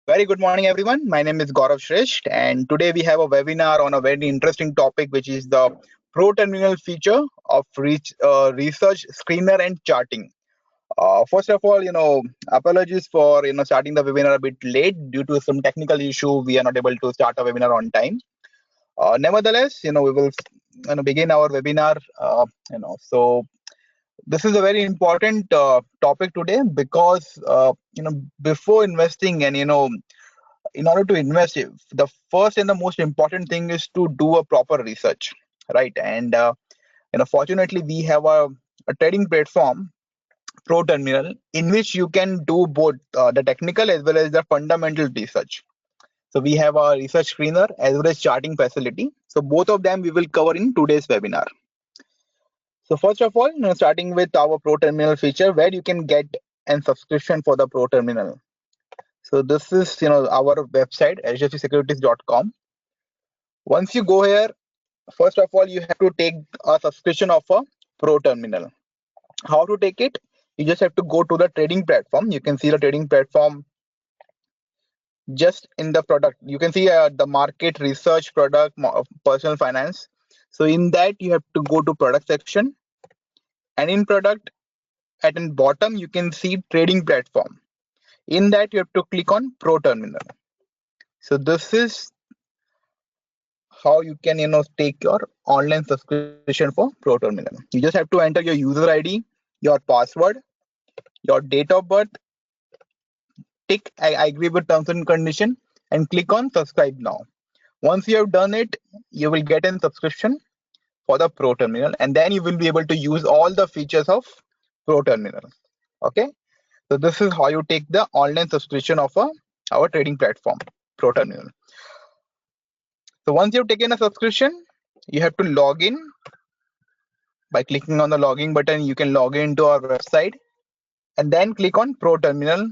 Very good morning, everyone. My name is Gaurav Shresth, and today we have a webinar on a very interesting topic, which is the ProTerminal feature of research screener and charting. First of all, apologies for starting the webinar a bit late due to some technical issue. We are not able to start a webinar on time. Nevertheless, we will begin our webinar. So this is a very important topic today because before investing and in order to invest, the first and the most important thing is to do a proper research, right? And fortunately, we have a trading platform, ProTerminal, in which you can do both the technical as well as the fundamental research. So we have a research screener as well as charting facility. So both of them we will cover in today's webinar. So first of all, starting with our ProTerminal feature, where you can get a subscription for the ProTerminal. So this is our website, hdfcsecurities.com. Once you go here, first of all, you have to take a subscription of a ProTerminal. How to take it? You just have to go to the trading platform. You can see the trading platform just in the product. You can see the market, research, product, personal finance. So in that, you have to go to product section, and in product at the bottom, you can see trading platform. In that, you have to click on ProTerminal. So this is how you can take your online subscription for ProTerminal. You just have to enter your user ID, your password, your date of birth, tick I agree with terms and condition, and click on subscribe now. Once you have done it, you will get a subscription for the ProTerminal, and then you will be able to use all the features of ProTerminal. Okay, so this is how you take the online subscription of our trading platform, ProTerminal. So once you've taken a subscription, you have to log in. By clicking on the login button, you can log into our website and then click on ProTerminal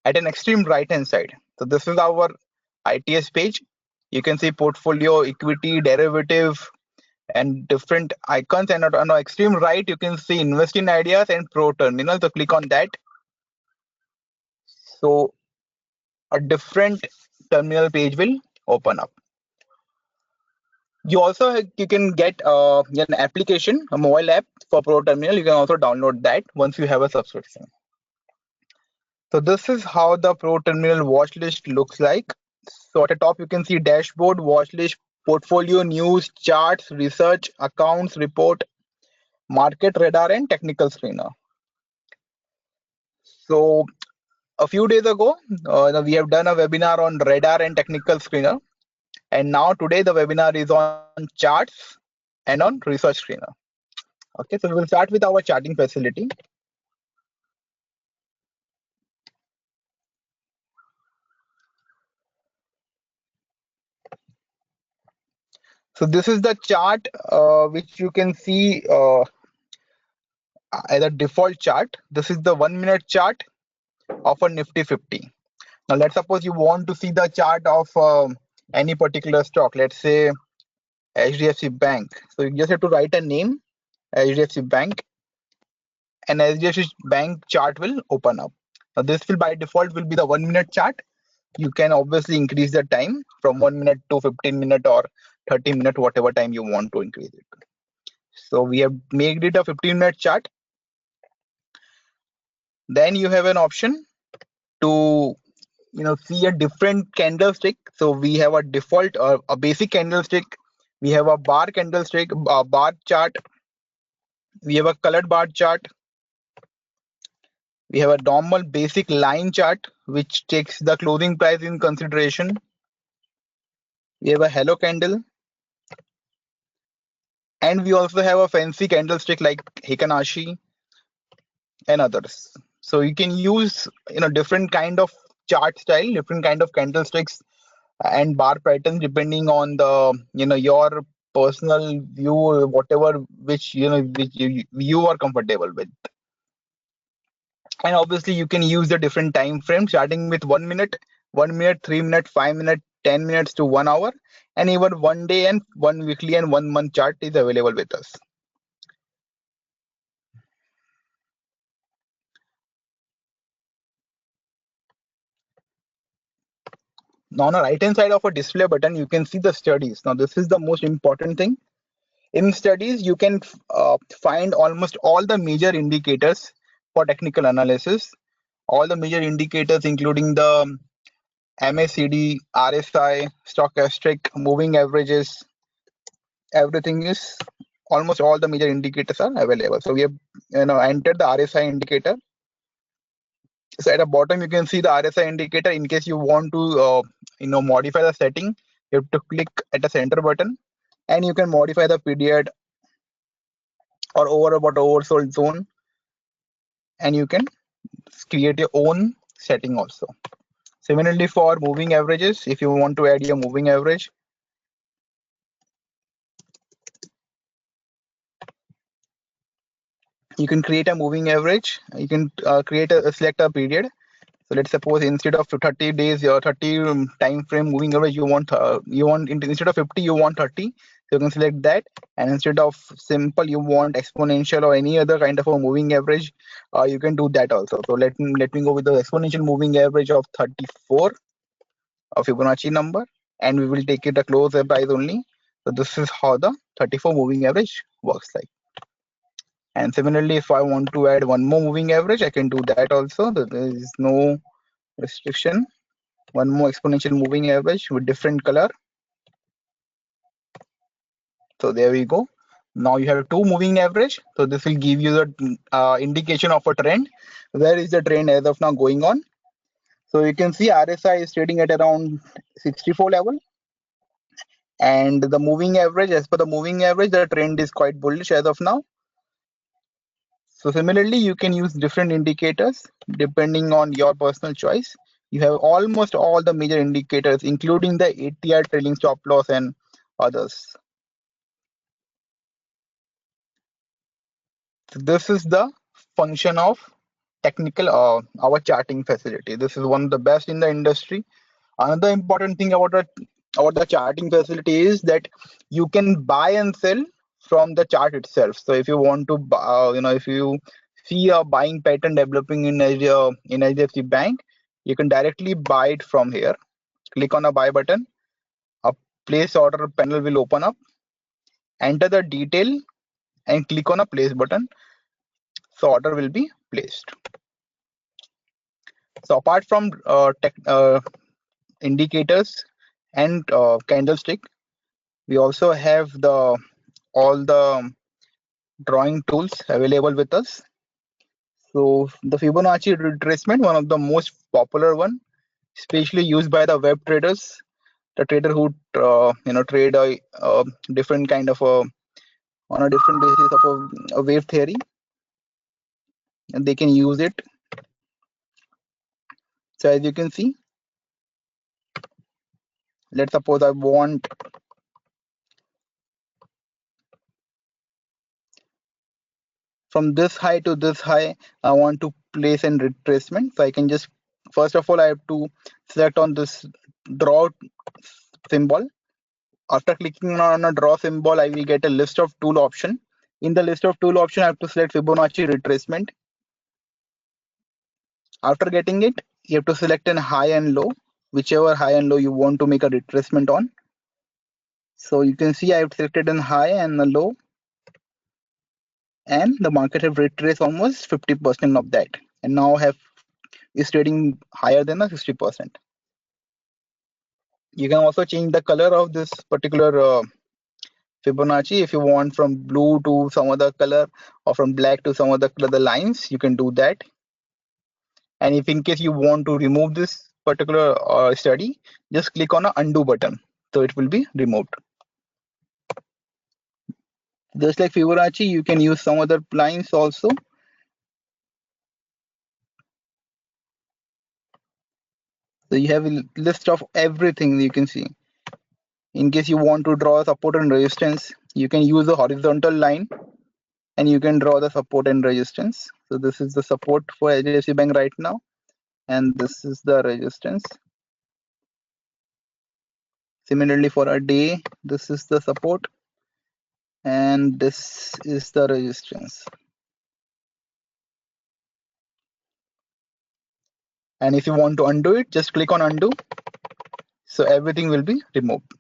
at an extreme right hand side. So this is our ITS page. You can see portfolio, equity, derivative, and different icons. And on the extreme right, you can see investing ideas and ProTerminal. So click on that. So a different terminal page will open up. You can get an application, a mobile app for ProTerminal. You can also download that once you have a subscription. So this is how the ProTerminal watch list looks like. So at the top, you can see dashboard, watch list, portfolio, news, charts, research, accounts, report, market radar, and technical screener. So a few days ago, we have done a webinar on radar and technical screener. And now today the webinar is on charts and on research screener. Okay, so we will start with our charting facility. So this is the chart which you can see as a default chart. This is the 1 minute chart of a Nifty 50. Now let's suppose you want to see the chart of any particular stock, let's say HDFC Bank. So you just have to write a name, HDFC Bank, and HDFC Bank chart will open up. Now this will by default will be the 1 minute chart. You can obviously increase the time from 1 minute to 15 minute or 30 minute, whatever time you want to increase it. So we have made it a 15-minute chart. Then you have an option to see a different candlestick. So we have a default or a basic candlestick. We have a bar candlestick, a bar chart. We have a colored bar chart. We have a normal basic line chart, which takes the closing price in consideration. We have a hello candle. And we also have a fancy candlestick like Hikanashi and others. So you can use different kind of chart style, different kind of candlesticks and bar patterns depending on the your personal view, whatever which you are comfortable with. And obviously you can use the different time frames starting with 1 minute, 3 minute, 5 minute, 10 minutes to 1 hour, and even 1 day and 1 weekly and 1 month chart is available with us. Now on the right hand side of a display button, you can see the studies. Now this is the most important thing. In studies, you can find almost all the major indicators for technical analysis. All the major indicators, including the MACD, RSI, stochastic, moving averages, everything is almost all the major indicators are available. So we have entered the RSI indicator. So at the bottom you can see the RSI indicator. In case you want to modify the setting, you have to click at the center button, and you can modify the period or oversold zone, and you can create your own setting also. Similarly for moving averages, if you want to add your moving average, you can create a moving average. You can select a period. So let's suppose instead of 30 days or 30 time frame moving average, you want instead of 50 you want 30. So you can select that, and instead of simple you want exponential or any other kind of a moving average, you can do that also. So let me go with the exponential moving average of 34 of Fibonacci number, and we will take it a close price only. So this is how the 34 moving average works like. And similarly, if I want to add one more moving average, I can do that also. There is no restriction. One more exponential moving average with different color. So there we go. Now you have two moving average. So this will give you the indication of a trend. Where is the trend as of now going on? So you can see RSI is trading at around 64 level. And the moving average, as per the moving average, the trend is quite bullish as of now. So similarly, you can use different indicators depending on your personal choice. You have almost all the major indicators, including the ATR trailing stop loss and others. So this is the function of technical our charting facility. This is one of the best in the industry. Another important thing about the charting facility is that you can buy and sell from the chart itself. So if you want to if you see a buying pattern developing in HDFC Bank, you can directly buy it from here. Click on a buy button, a place order panel will open up, enter the detail and click on a place button, so order will be placed. So apart from indicators and candlestick, we also have all the drawing tools available with us. So the Fibonacci retracement, one of the most popular one, especially used by the web traders, the trader who trade a different kind of on a different basis of a wave theory, and they can use it. So as you can see, let's suppose I want from this high to this high, I want to place a retracement. So I can just, first of all, I have to select on this draw symbol. After clicking on a draw symbol, I will get a list of tool option. In the list of tool option, I have to select Fibonacci retracement. After getting it, you have to select an high and low, whichever high and low you want to make a retracement on. So you can see I have selected an high and a low, and the market have retraced almost 50% of that, and now is trading higher than the 60%. You can also change the color of this particular Fibonacci. If you want from blue to some other color or from black to some other color, the lines, you can do that. And if in case you want to remove this particular study, just click on a undo button, so it will be removed. Just like Fibonacci, you can use some other lines also. So you have a list of everything you can see. In case you want to draw support and resistance, you can use a horizontal line and you can draw the support and resistance. So this is the support for HDFC Bank right now, and this is the resistance. Similarly for a day, this is the support and this is the resistance. And if you want to undo it, just click on undo. So everything will be removed.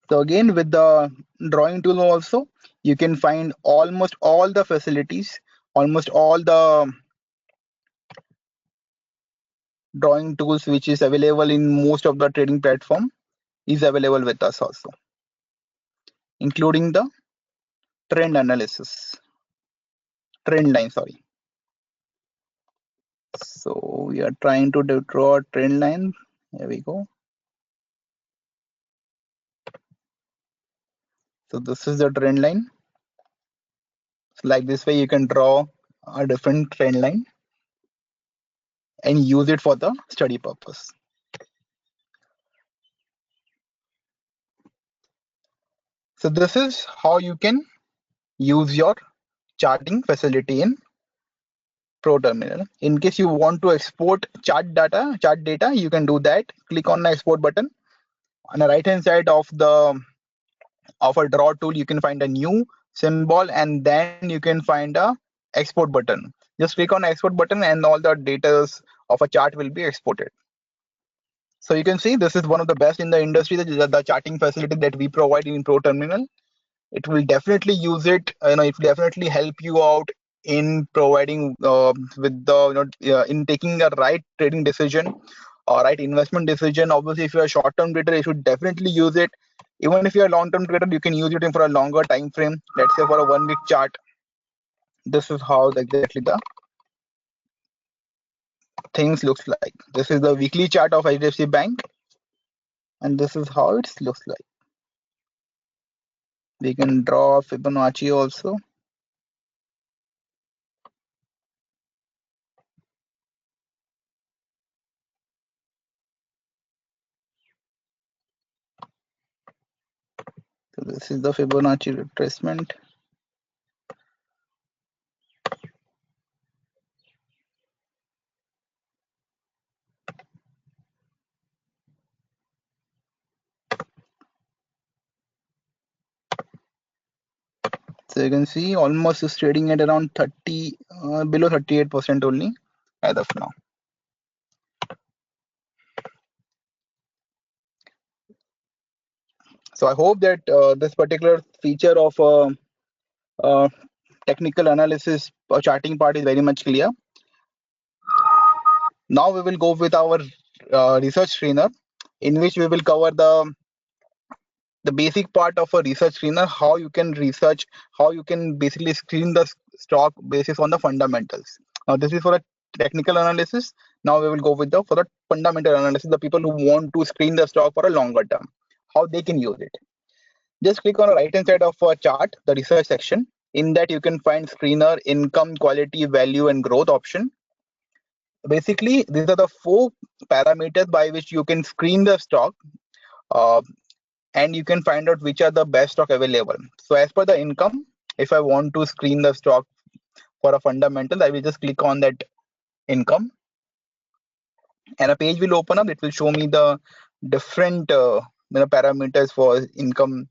So again, with the drawing tool also, you can find almost all the facilities, almost all the drawing tools which is available in most of the trading platform is available with us also, including the trend analysis, trend line, sorry. So we are trying to draw a trend line. Here we go. So this is the trend line. So like this way, you can draw a different trend line and use it for the study purpose. So this is how you can use your charting facility in ProTerminal. In case you want to export chart data, you can do that. Click on the export button. On the right hand side of a draw tool, you can find a new symbol, and then you can find a export button. Just click on export button and all the data of a chart will be exported. So you can see this is one of the best in the industry, the charting facility that we provide in ProTerminal. It will definitely use it. It will definitely help you out in providing with the in taking the right trading decision or right investment decision. Obviously, if you're a short-term trader, you should definitely use it. Even if you're a long-term trader, you can use it for a longer time frame. Let's say for a 1 week chart. This is how exactly the things looks like. This is the weekly chart of HDFC Bank, and this is how it looks like. We can draw Fibonacci also. So this is the Fibonacci retracement. So you can see almost is trading at around 30, below 38% only as of now. So I hope that this particular feature of technical analysis or charting part is very much clear. Now we will go with our research screener, in which we will cover the basic part of a research screener, how you can research, how you can basically screen the stock basis on the fundamentals. Now this is for a technical analysis. Now we will go with for the fundamental analysis, the people who want to screen the stock for a longer term, how they can use it. Just click on the right hand side of a chart, the research section. In that you can find screener, income, quality, value, and growth option. Basically, these are the 4 parameters by which you can screen the stock. And you can find out which are the best stock available. So as per the income, if I want to screen the stock for a fundamental, I will just click on that income and a page will open up. It will show me the different parameters for income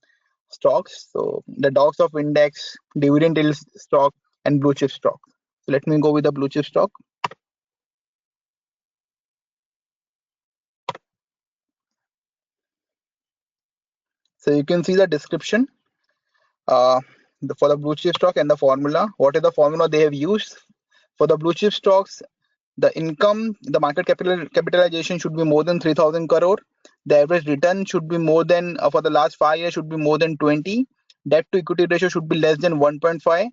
stocks. So the dogs of index, dividend yield stock, and blue chip stock. So let me go with the blue chip stock. So you can see the description for the blue chip stock and the formula. What is the formula they have used for the blue chip stocks? The income, the market capitalization should be more than 3,000 crore. The average return should be more than, for the last 5 years, should be more than 20. Debt to equity ratio should be less than 1.5.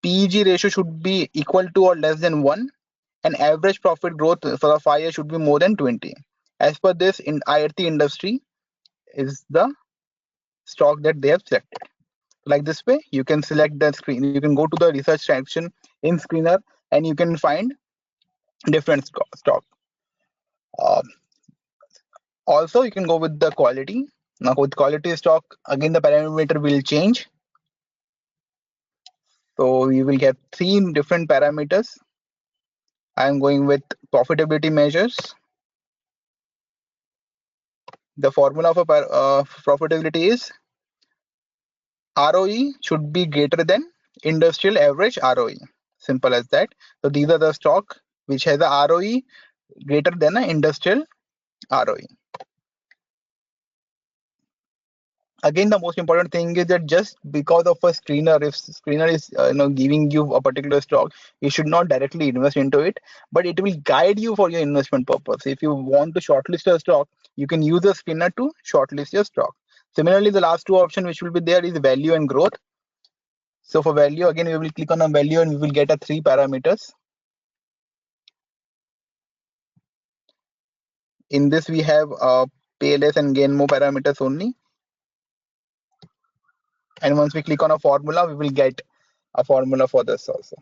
PEG ratio should be equal to or less than 1. And average profit growth for the 5 years should be more than 20. As per this, in IRT industry is the stock that they have selected. Like this way, you can select the screen. You can go to the research section in screener and you can find different stock. Also, you can go with the quality. Now, with quality stock, again the parameter will change. So you will get 3 different parameters. I am going with profitability measures. The formula for profitability is ROE should be greater than industrial average ROE. Simple as that. So these are the stock which has a ROE greater than an industrial ROE. Again, the most important thing is that just because of a screener, if screener is giving you a particular stock, you should not directly invest into it, but it will guide you for your investment purpose. If you want to shortlist a stock, you can use a screener to shortlist your stock. Similarly, the last two options which will be there is value and growth. So for value, again, we will click on a value and we will get a 3 parameters. In this, we have pay less and gain more parameters only. And once we click on a formula, we will get a formula for this also.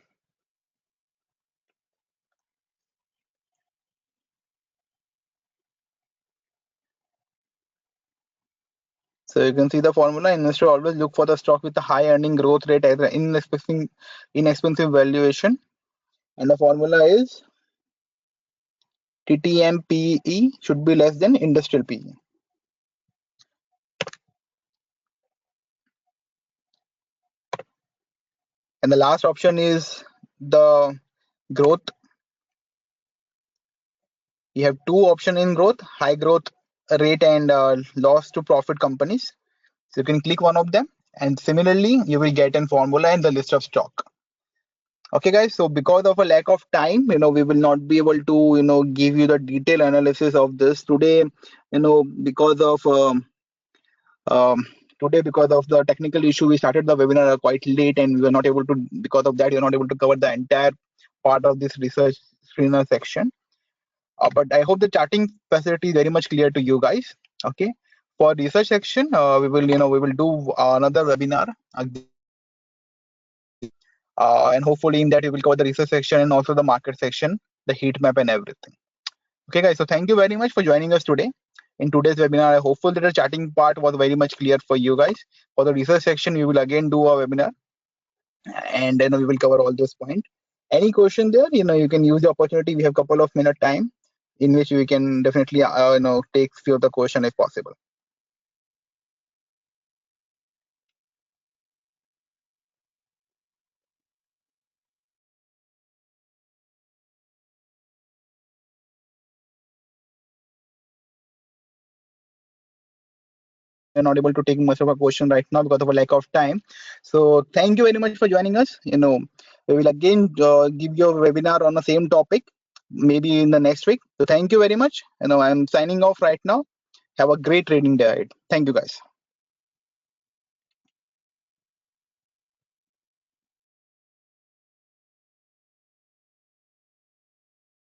So you can see the formula. Investor always look for the stock with a high earning growth rate as an inexpensive valuation. And the formula is TTM PE should be less than industrial PE. And the last option is the growth. You have two options in growth: high growth rate and loss to profit companies. So you can click one of them, and similarly you will get a formula and the list of stock. Okay guys, so because of a lack of time, we will not be able to give you the detailed analysis of this today, because of because of the technical issue. We started the webinar quite late, and we were not able to, because of that, you're not able to cover the entire part of this research screener section. But I hope the charting facility is very much clear to you guys. Okay, for research section, we will do another webinar, and hopefully in that we will cover the research section and also the market section, the heat map and everything. Okay guys, so thank you very much for joining us today in today's webinar. I hopeful that the chatting part was very much clear for you guys. For the research section, we will again do a webinar, and then we will cover all those points. Any question there, you can use the opportunity. We have a couple of minute time in which we can definitely take few of the question if possible. We're not able to take much of a question right now because of a lack of time. So thank you very much for joining us. We will again give you a webinar on the same topic, maybe in the next week. So thank you very much. I'm signing off right now. Have a great trading day ahead. Thank you guys.